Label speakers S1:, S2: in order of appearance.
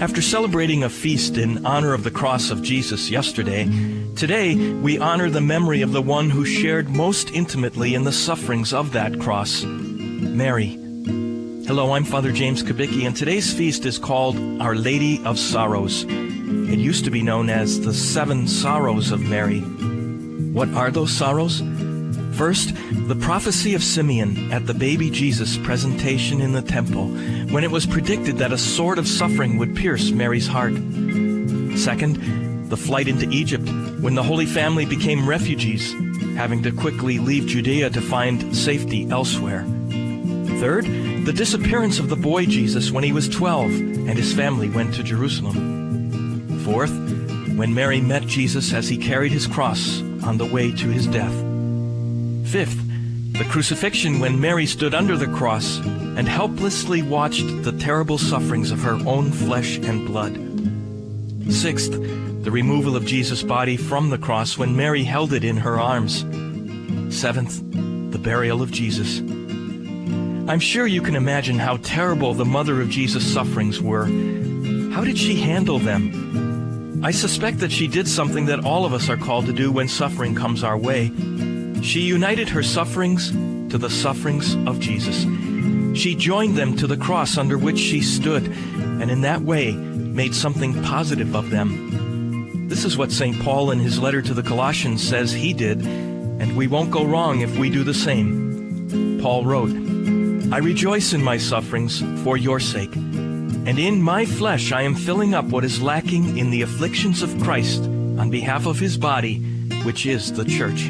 S1: After celebrating a feast in honor of the cross of Jesus yesterday, today we honor the memory of the one who shared most intimately in the sufferings of that cross, Mary. Hello, I'm Father James Kubicki, and today's feast is called Our Lady of Sorrows. It used to be known as the Seven Sorrows of Mary. What are those sorrows? First, the prophecy of Simeon at the baby Jesus presentation in the temple, when it was predicted that a sword of suffering would pierce Mary's heart. Second, the flight into Egypt, when the Holy Family became refugees, having to quickly leave Judea to find safety elsewhere. Third, the disappearance of the boy Jesus when he was 12 and his family went to Jerusalem. Fourth, when Mary met Jesus as he carried his cross on the way to his death. Fifth, the crucifixion when Mary stood under the cross and helplessly watched the terrible sufferings of her own flesh and blood. Sixth, the removal of Jesus' body from the cross when Mary held it in her arms. Seventh, the burial of Jesus. I'm sure you can imagine how terrible the mother of Jesus' sufferings were. How did she handle them? I suspect that she did something that all of us are called to do when suffering comes our way. She united her sufferings to the sufferings of Jesus. She joined them to the cross under which she stood, and in that way made something positive of them. This is what St. Paul in his letter to the Colossians says he did, and we won't go wrong if we do the same. Paul wrote, "I rejoice in my sufferings for your sake, and in my flesh I am filling up what is lacking in the afflictions of Christ on behalf of his body, which is the church."